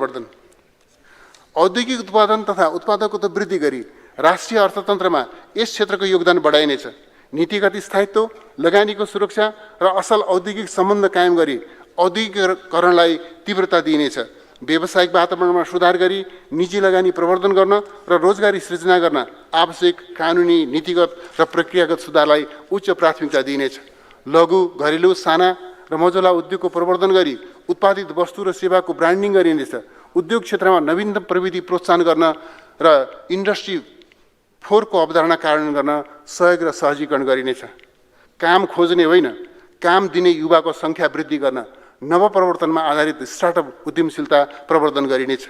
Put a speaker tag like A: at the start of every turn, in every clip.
A: प्रवर्धन। औद्योगिक उत्पादन तथा उत्पादकता वृद्धि गरी राष्ट्रिय अर्थतन्त्रमा यस क्षेत्रको योगदान बढाइनेछ। नीतिगत स्थायित्व, लगानीको सुरक्षा र असल औद्योगिक सम्बन्ध कायम गरी औद्योगिकरणलाई तीव्रता दिइनेछ। व्यावसायिक वातावरणमा सुधार गरी निजी लगानी प्रवर्धन गर्न र रोजगारी सृजना गर्न आवश्यक कानुनी, नीतिगत र प्रक्रियागत सुधारलाई उच्च प्राथमिकता दिइनेछ। लघु, घरेलु, साना र मझौला उद्योगको प्रवर्धन गरी उत्पादित वस्तु र सेवाको ब्रान्डिङ गरिनेछ। उद्योग क्षेत्रमा नवीनतम प्रविधि प्रोत्साहन गर्न र इन्डस्ट्री 4 को अवधारणा कार्यान्वयन गर्न सहयोग र सहजीकरण गरिनेछ। काम खोज्ने होइन, काम दिने युवाको सङ्ख्या वृद्धि गर्न नवप्रवर्तनमा आधारित स्टार्टअप उद्यमशीलता प्रवर्धन गरिनेछ।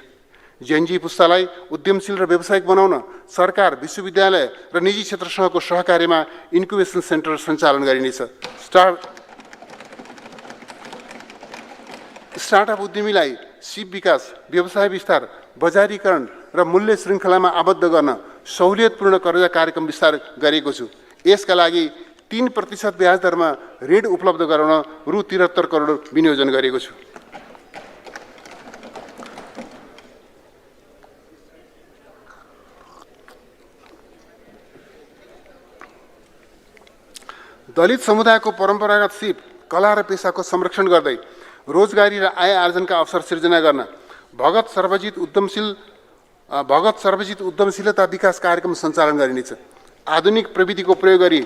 A: जेनजी पुस्तालाई उद्यमशील र व्यावसायिक बनाउन सरकार, विश्वविद्यालय र निजी क्षेत्रसँगको सहकार्यमा इन्क्युबेसन सेन्टर सञ्चालन गरिनेछ। स्टार्टअप उद्यमीलाई सिप विकास, व्यवसाय विस्तार, बजारीकरण र मूल्य श्रृङ्खलामा आबद्ध गर्न सहुलियतपूर्ण कर्जा कार्यक्रम विस्तार गरेको छु। यसका लागि 3% ब्याज दरमा ऋण उपलब्ध गराउन रु 73 करोड विनियोजन गरेको छु। दलित समुदायको परम्परागत सिप, कला र पेसाको संरक्षण गर्दै रोजगारी र आय आर्जनका अवसर सिर्जना गर्न भगत सर्वजित उद्यमशीलता विकास कार्यक्रम सञ्चालन गरिनेछ। आधुनिक प्रविधिको प्रयोग गरी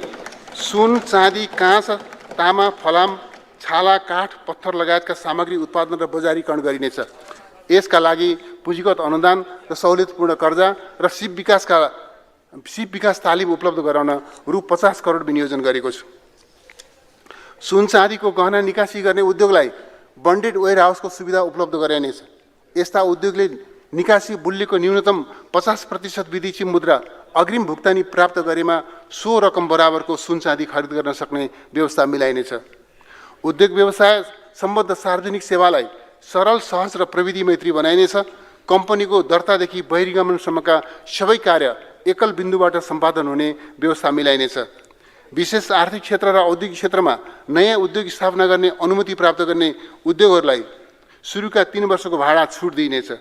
A: सुन, चाँदी, काँच, तामा, फलाम, छाला, काठ, पत्थर लगायतका सामग्री उत्पादन र बजारीकरण गरिनेछ। यसका लागि पुँजीगत अनुदान र सहुलियतपूर्ण कर्जा र सिप विकास तालिम उपलब्ध गराउन रु 50 करोड विनियोजन गरेको छु। सुन चाँदीको गहना निकासी गर्ने उद्योगलाई बन्डेड वेयरहाउसको सुविधा उपलब्ध गराइनेछ। यस्ता उद्योगले निकासी मूल्यको न्यूनतम 50% विदेशी मुद्रा अग्रिम भुक्तानी प्राप्त गरेमा सो रकम बराबरको सुन चाँदी खरिद गर्न सक्ने व्यवस्था मिलाइनेछ। उद्योग व्यवसाय सम्बद्ध सार्वजनिक सेवालाई सरल, सहज र प्रविधि मैत्री बनाइनेछ। कम्पनीको दर्तादेखि बहिर्गमनसम्मका सबै कार्य एकल बिन्दुबाट सम्पादन हुने व्यवस्था मिलाइनेछ। विशेष आर्थिक क्षेत्र र औद्योगिक क्षेत्रमा नयाँ उद्योग स्थापना गर्ने अनुमति प्राप्त गर्ने उद्योगहरूलाई सुरुका 3 वर्षको भाडा छुट दिइनेछ।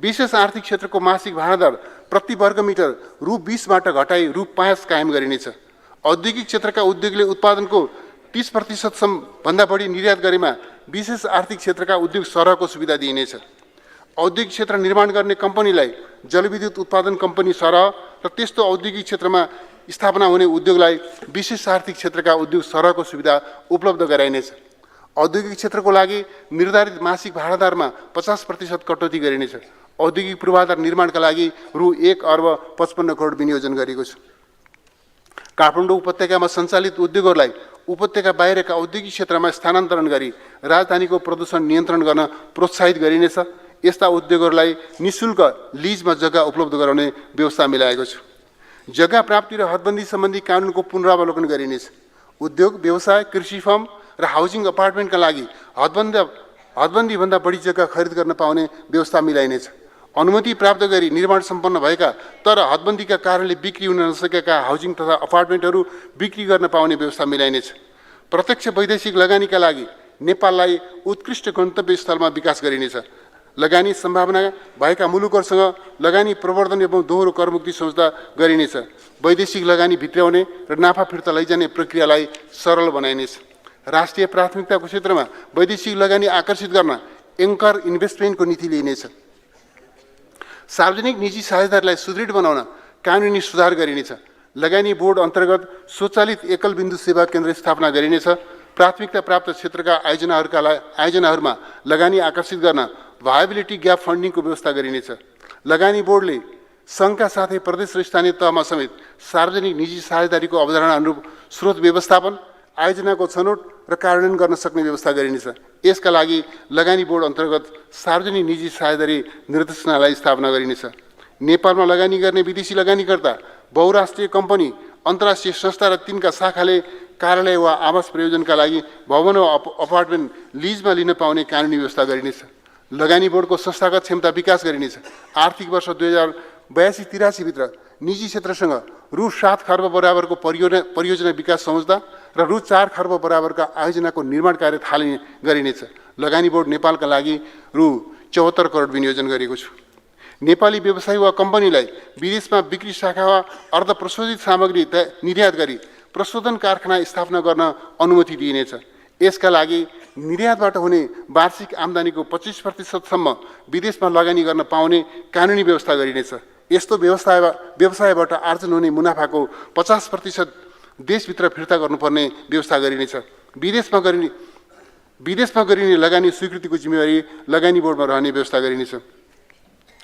A: विशेष आर्थिक क्षेत्रको मासिक भाडा दर प्रति वर्ग मिटर रु 20बाट घटाई रु 5 कायम गरिनेछ। औद्योगिक क्षेत्रका उद्योगले उत्पादनको 30% भन्दा बढी निर्यात गरेमा विशेष आर्थिक क्षेत्रका उद्योग सरहको सुविधा दिइनेछ। औद्योगिक क्षेत्र निर्माण गर्ने कम्पनीलाई जलविद्युत उत्पादन कम्पनी सरह र त्यस्तो औद्योगिक क्षेत्रमा स्थापना हुने उद्योगलाई विशेष आर्थिक क्षेत्रका उद्योग सरहको सुविधा उपलब्ध गराइनेछ। औद्योगिक क्षेत्रको लागि निर्धारित मासिक भाडा दरमा 50% कटौती गरिनेछ। औद्योगिक पूर्वाधार निर्माणका लागि रु 1 अर्ब 55 करोड विनियोजन गरेको छु। काठमाडौँ उपत्यकामा सञ्चालित उद्योगहरूलाई उपत्यका बाहिरका औद्योगिक क्षेत्रमा स्थानान्तरण गरी राजधानीको प्रदूषण नियन्त्रण गर्न प्रोत्साहित गरिनेछ। यस्ता उद्योगहरूलाई निःशुल्क लिजमा जग्गा उपलब्ध गराउने व्यवस्था मिलाएको छु। जग्गा प्राप्ति र हदबन्दी सम्बन्धी कानुनको पुनरावलोकन गरिनेछ। उद्योग, व्यवसाय, कृषि फर्म र हाउसिङ अपार्टमेन्टका लागि हदबन्दीभन्दा बढी जग्गा खरिद गर्न पाउने व्यवस्था मिलाइनेछ। अनुमति प्राप्त गरी निर्माण सम्पन्न भएका तर हदबन्दीका कारणले बिक्री हुन नसकेका हाउसिङ तथा अपार्टमेन्टहरू बिक्री गर्न पाउने व्यवस्था मिलाइनेछ। प्रत्यक्ष वैदेशिक लगानीका लागि नेपाललाई उत्कृष्ट गन्तव्य स्थलमा विकास गरिनेछ। लगानी सम्भावना भएका मुलुकहरूसँग लगानी प्रवर्धन एवं दोहोरो करमुक्ति सम्झौता गरिनेछ। वैदेशिक लगानी भित्र्याउने र नाफा फिर्ता लैजाने प्रक्रियालाई सरल बनाइनेछ। राष्ट्रिय प्राथमिकताको क्षेत्रमा वैदेशिक लगानी आकर्षित गर्न एङ्कर इन्भेस्टमेन्टको नीति लिइनेछ। सार्वजनिक निजी साझेदारीलाई सुदृढ बनाउन कानुनी सुधार गरिनेछ। लगानी बोर्ड अन्तर्गत स्वचालित एकल बिन्दु सेवा केन्द्र स्थापना गरिनेछ। प्राथमिकता प्राप्त क्षेत्रका आयोजनाहरूमा लगानी आकर्षित गर्न भायबिलिटी ग्याप फन्डिङको व्यवस्था गरिनेछ। लगानी बोर्डले सङ्घका साथै प्रदेश र स्थानीय तहमा समेत सार्वजनिक निजी साझेदारीको अवधारणा अनुरूप स्रोत व्यवस्थापन, आयोजनाको छनौट र कार्यान्वयन गर्न सक्ने व्यवस्था गरिनेछ। यसका लागि लगानी बोर्ड अन्तर्गत सार्वजनिक निजी साझेदारी निर्देशनालय स्थापना गरिनेछ। नेपालमा लगानी गर्ने विदेशी लगानीकर्ता, बहुराष्ट्रिय कम्पनी, अन्तर्राष्ट्रिय संस्था र तिनका शाखाले कार्यालय वा आवास प्रयोजनका लागि भवन वा अपार्टमेन्ट लिजमा लिन पाउने कानुनी व्यवस्था गरिनेछ। लगानी बोर्डको संस्थागत क्षमता विकास गरिनेछ। आर्थिक वर्ष 2082-83 भित्र निजी क्षेत्रसँग रु 7 खर्ब बराबरको परियोजना विकास सम्झौता र रु 4 खर्ब बराबरका आयोजनाको निर्माण कार्य थालिने गरिनेछ। लगानी बोर्ड नेपालका लागि रु 74 करोड विनियोजन गरेको छु। नेपाली व्यवसायी वा कम्पनीलाई विदेशमा बिक्री शाखा वा अर्धप्रशोधित सामग्री निर्यात गरी प्रशोधन कारखाना स्थापना गर्न अनुमति दिइनेछ। यसका लागि निर्यातबाट हुने वार्षिक आम्दानीको 25% विदेशमा लगानी गर्न पाउने कानुनी व्यवस्था गरिनेछ। यस्तो व्यवसायबाट आर्जन हुने मुनाफाको 50% देशभित्र फिर्ता गर्नुपर्ने व्यवस्था गरिनेछ। विदेशमा गरिने लगानी स्वीकृतिको जिम्मेवारी लगानी बोर्डमा रहने व्यवस्था गरिनेछ।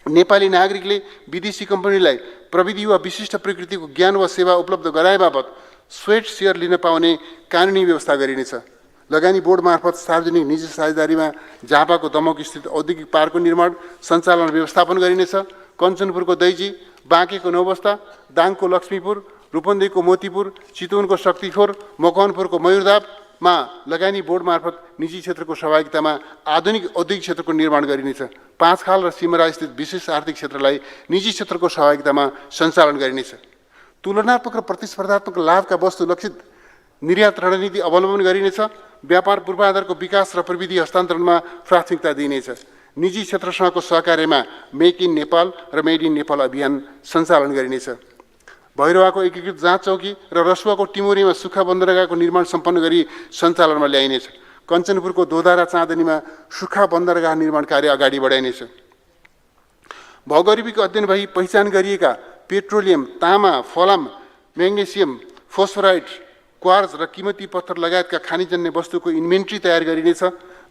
A: नेपाली नागरिकले विदेशी कम्पनीलाई प्रविधि वा विशिष्ट प्रकृतिको ज्ञान वा सेवा उपलब्ध गराए बापत स्वेट सेयर लिन पाउने कानुनी व्यवस्था गरिनेछ। लगानी बोर्ड मार्फत सार्वजनिक निजी साझेदारीमा झापाको दमक स्थित औद्योगिक पार्कको निर्माण सञ्चालन व्यवस्थापन गरिनेछ। कञ्चनपुरको दैजी, बाँकेको नौबस्ता, दाङको लक्ष्मीपुर, रूपन्देहीको मोतीपुर, चितवनको शक्तिखोर, मकवानपुरको मयूरधापमा लगानी बोर्ड मार्फत निजी क्षेत्रको सहभागितामा आधुनिक औद्योगिक क्षेत्रको निर्माण गरिनेछ। पाँचखाल र सिमरा स्थित विशेष आर्थिक क्षेत्रलाई निजी क्षेत्रको सहभागितामा सञ्चालन गरिनेछ। तुलनात्मक र प्रतिस्पर्धात्मक लाभका वस्तु लक्षित निर्यात रणनीति अवलम्बन गरिनेछ। व्यापार पूर्वाधारको विकास र प्रविधि हस्तान्तरणमा प्राथमिकता दिइनेछ। निजी क्षेत्रसँगको सहकार्यमा मेक इन नेपाल र मेड इन नेपाल अभियान सञ्चालन गरिनेछ। भैरवाको एकीकृत जाँच चौकी र रसुवाको टिमोरीमा सुक्खा बन्दरगाहको निर्माण सम्पन्न गरी सञ्चालनमा ल्याइनेछ। कञ्चनपुरको दोधारा चाँदनीमा सुक्खा बन्दरगाह निर्माण कार्य अगाडि बढाइनेछ। भौगोलिक अध्ययन भई पहिचान गरिएका पेट्रोलियम, तामा, फलाम, म्याग्नेसियम, फोस्फोराइड, क्वार्ज र कीमती पत्थर लगायतका खानीजन्य वस्तुको इन्भेन्ट्री तयार गरिनेछ।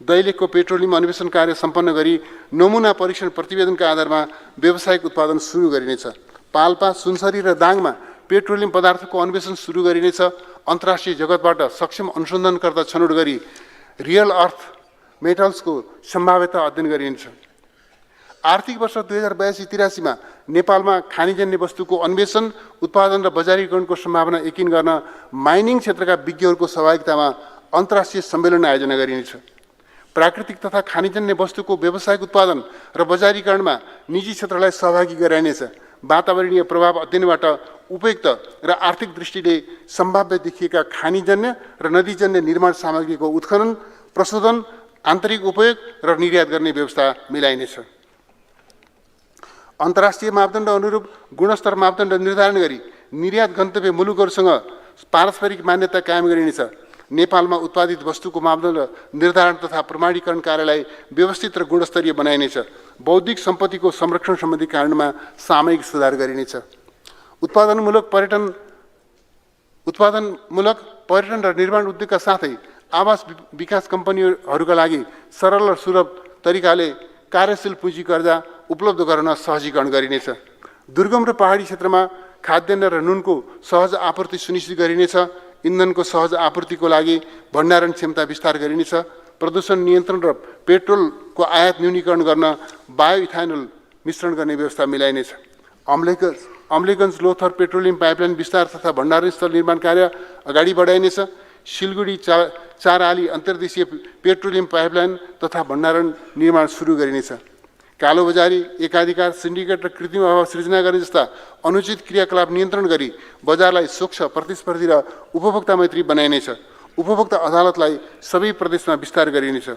A: दैलेखको पेट्रोलियम अन्वेषण कार्य सम्पन्न गरी नमुना परीक्षण प्रतिवेदनका आधारमा व्यावसायिक उत्पादन सुरु गरिनेछ। पाल्पा, सुनसरी र दाङमा पेट्रोलियम पदार्थको अन्वेषण सुरु गरिनेछ। अन्तर्राष्ट्रिय जगतबाट सक्षम अनुसन्धानकर्ता छनौट गरी रियल अर्थ मेटल्सको सम्भाव्यता अध्ययन गरिनेछ। आर्थिक वर्ष 2082-83 नेपालमा खानीजन्य वस्तुको अन्वेषण, उत्पादन र बजारीकरणको सम्भावना यकिन गर्न माइनिङ क्षेत्रका विज्ञहरूको सहभागितामा अन्तर्राष्ट्रिय सम्मेलन आयोजना गरिनेछ। प्राकृतिक तथा खानीजन्य वस्तुको व्यावसायिक उत्पादन र बजारीकरणमा निजी क्षेत्रलाई सहभागी गराइनेछ। वातावरणीय प्रभाव अध्ययनबाट उपयुक्त र आर्थिक दृष्टिले सम्भाव्य देखिएका खानीजन्य र नदीजन्य निर्माण सामग्रीको उत्खनन, प्रशोधन, आन्तरिक उपयोग र निर्यात गर्ने व्यवस्था मिलाइनेछ। अन्तर्राष्ट्रिय मापदण्ड अनुरूप गुणस्तर मापदण्ड निर्धारण गरी निर्यात गन्तव्य मुलुकहरूसँग पारस्परिक मान्यता कायम गरिनेछ। नेपालमा उत्पादित वस्तुको मापदण्ड निर्धारण तथा प्रमाणीकरण कार्यलाई व्यवस्थित र गुणस्तरीय बनाइनेछ। बौद्धिक सम्पत्तिको संरक्षण सम्बन्धी कानुनमा सामयिक सुधार गरिनेछ। उत्पादनमूलक पर्यटन र निर्माण उद्योगका साथै आवास विकास कम्पनीहरूका लागि सरल र सुलभ तरिकाले कार्यशील पुँजी कर्जा उपलब्ध गराउन सहजीकरण गरिनेछ। दुर्गम र पहाडी क्षेत्रमा खाद्यान्न र नुनको सहज आपूर्ति सुनिश्चित गरिनेछ। इन्धनको सहज आपूर्तिको लागि भण्डारण क्षमता विस्तार गरिनेछ। प्रदूषण नियन्त्रण र पेट्रोलको आयात न्यूनीकरण गर्न बायो इथानोल मिश्रण गर्ने व्यवस्था मिलाइनेछ। अम्लेगञ्ज लोथर पेट्रोलियम पाइपलाइन विस्तार तथा भण्डारण स्थल निर्माण कार्य अगाडि बढाइनेछ। सिलगढी चाराली अन्तर्देशीय पेट्रोलियम पाइपलाइन तथा भण्डारण निर्माण सुरु गरिनेछ। कालोबजारी, एकाधिकार, सिन्डिकेट र कृत्रिम अभाव सृजना गर्ने जस्ता अनुचित क्रियाकलाप नियन्त्रण गरी बजारलाई स्वच्छ, प्रतिस्पर्धी र उपभोक्ता मैत्री बनाइनेछ। उपभोक्ता अदालतलाई सबै प्रदेशमा विस्तार गरिनेछ।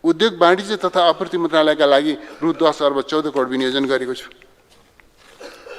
A: उद्योग, वाणिज्य तथा आपूर्ति मन्त्रालयका लागि रु 10 अर्ब 14 करोड विनियोजन गरेको छु।